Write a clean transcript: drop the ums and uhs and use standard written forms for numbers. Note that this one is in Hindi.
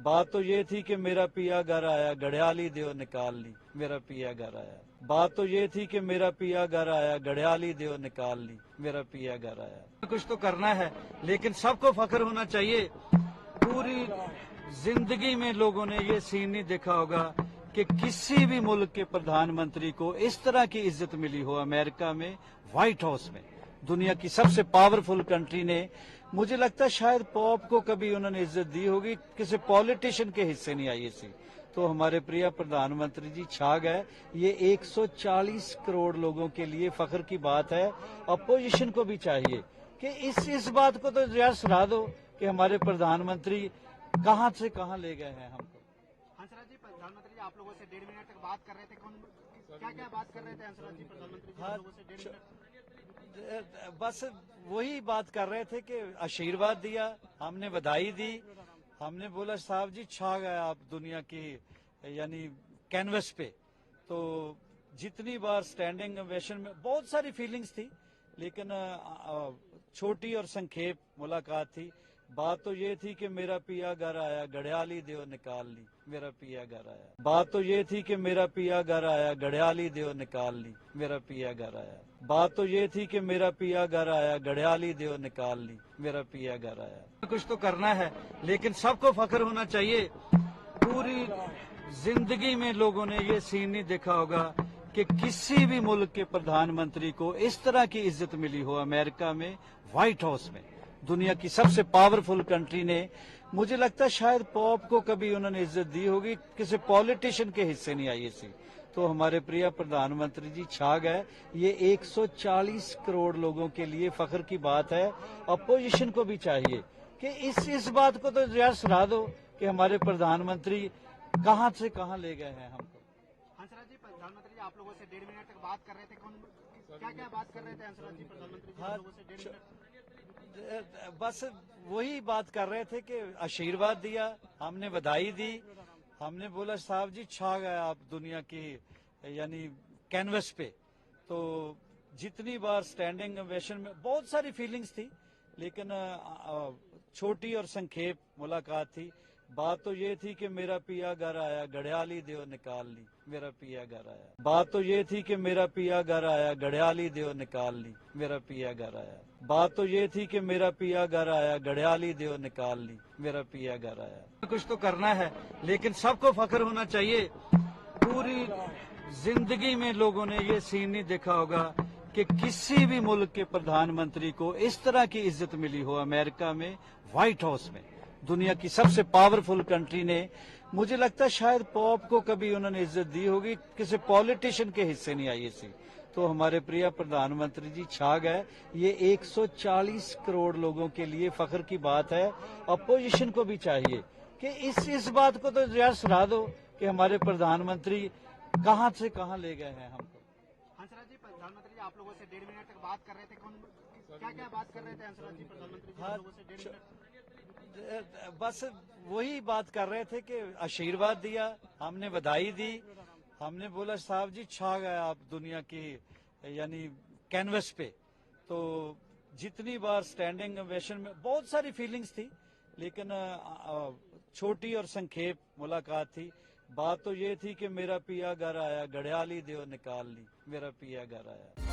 बात तो ये थी कि मेरा पिया घर आया, घड़ियाली देओ निकाल ली, मेरा पिया घर आया। बात तो ये थी कि मेरा पिया घर आया, घड़ियाली देओ निकाल ली, मेरा पिया घर आया। कुछ तो करना है, लेकिन सबको फख्र होना चाहिए। पूरी जिंदगी में लोगों ने ये सीन नहीं देखा होगा कि किसी भी मुल्क के प्रधानमंत्री को इस तरह की इज्जत मिली हो। अमेरिका में व्हाइट हाउस में, दुनिया की सबसे पावरफुल कंट्री ने, मुझे लगता है शायद पॉप को कभी उन्होंने इज्जत दी होगी, किसी पॉलिटिशियन के हिस्से नहीं आई ऐसी। तो हमारे प्रिय प्रधानमंत्री जी छा गए। ये 140 करोड़ लोगों के लिए फख्र की बात है। अपोजिशन को भी चाहिए कि इस बात को तो जरा सराह दो कि हमारे प्रधानमंत्री कहां से कहां ले गए हैं हमको। हंसराज जी, प्रधानमंत्री जी आप लोगों से 1.5 मिनट तक बात कर रहे थे, क्या क्या बात कर रहे थे हंसराज जी? प्रधानमंत्री जी आप लोगों से 1.5 मिनट बस वही बात कर रहे थे कि आशीर्वाद दिया, हमने बधाई दी, हमने बोला साहब जी छा गए आप दुनिया की यानी कैनवस पे। तो जितनी बार स्टैंडिंग ओवेशन में बहुत सारी फीलिंग्स थी, लेकिन छोटी और संक्षेप मुलाकात थी। बात तो ये थी कि मेरा पिया घर आया, घड़ियाली देओ निकाल ली, मेरा पिया घर आया। बात तो ये थी कि मेरा पिया घर आया, घड़ियाली देओ निकाल ली, मेरा पिया घर आया। बात तो ये थी कि मेरा पिया घर आया, घड़ियाली देओ निकाल ली, मेरा पिया घर आया। कुछ तो करना है, लेकिन सबको फख्र होना चाहिए। पूरी जिंदगी में लोगों ने ये सीन नहीं देखा होगा कि किसी भी मुल्क के प्रधानमंत्री को इस तरह की इज्जत मिली हो। अमेरिका में व्हाइट हाउस में, दुनिया की सबसे पावरफुल कंट्री ने, मुझे लगता है शायद पॉप को कभी उन्होंने इज्जत दी होगी, किसी पॉलिटिशियन के हिस्से नहीं आई ऐसी। तो हमारे प्रिय प्रधानमंत्री जी छा गए। ये 140 करोड़ लोगों के लिए फख्र की बात है। अपोजिशन को भी चाहिए कि इस बात को तो जरा सराह दो कि हमारे प्रधानमंत्री कहां से कहां ले गए हैं हमको। हंसराज जी, प्रधानमंत्री जी आप लोगों से 1.5 मिनट तक बात कर रहे थे, क्या क्या बात कर रहे थे हंसराज जी? प्रधानमंत्री जी आप लोगों से 1.5 मिनट बस वही बात कर रहे थे कि आशीर्वाद दिया, हमने बधाई दी, हमने बोला साहब जी छा गए आप दुनिया की यानी कैनवस पे। तो जितनी बार स्टैंडिंग ओवेशन में बहुत सारी फीलिंग्स थी, लेकिन छोटी और संक्षेप मुलाकात थी। बात तो ये थी कि मेरा पिया घर आया, घड़ियाली देओ निकाल ली, मेरा पिया घर आया। बात तो ये थी कि मेरा पिया घर आया, घड़ियाली देओ निकाल ली, मेरा पिया घर आया। बात तो ये थी कि मेरा पिया घर आया, घड़ियाली देओ निकाल ली, मेरा पिया घर आया। कुछ तो करना है, लेकिन सबको फख्र होना चाहिए। पूरी जिंदगी में लोगों ने ये सीन नहीं देखा होगा कि किसी भी मुल्क के प्रधानमंत्री को इस तरह की इज्जत मिली हो। अमेरिका में व्हाइट हाउस में, दुनिया की सबसे पावरफुल कंट्री ने, मुझे लगता है शायद पॉप को कभी उन्होंने इज्जत दी होगी, किसी पॉलिटिशियन के हिस्से नहीं आई ऐसी। तो हमारे प्रिय प्रधानमंत्री जी छा गए। ये 140 करोड़ लोगों के लिए फख्र की बात है। अपोजिशन को भी चाहिए कि इस बात को तो जरा सराह दो कि हमारे प्रधानमंत्री कहां से कहां ले गए हैं हमको। हंसराज जी, प्रधानमंत्री जी आप लोगों से 1.5 मिनट तक बात कर रहे थे, क्या क्या बात कर रहे थे हंसराज जी? प्रधानमंत्री जी आप लोगों से 1.5 मिनट बस वही बात कर रहे थे कि आशीर्वाद दिया, हमने बधाई दी, हमने बोला साहब जी छा गए आप दुनिया की यानी कैनवस पे। तो जितनी बार स्टैंडिंग ओवेशन में बहुत सारी फीलिंग्स थी, लेकिन छोटी और संक्षेप मुलाकात थी। बात तो ये थी कि मेरा पिया घर आया, घड़ियाली देओ निकाल ली, मेरा पिया घर आया।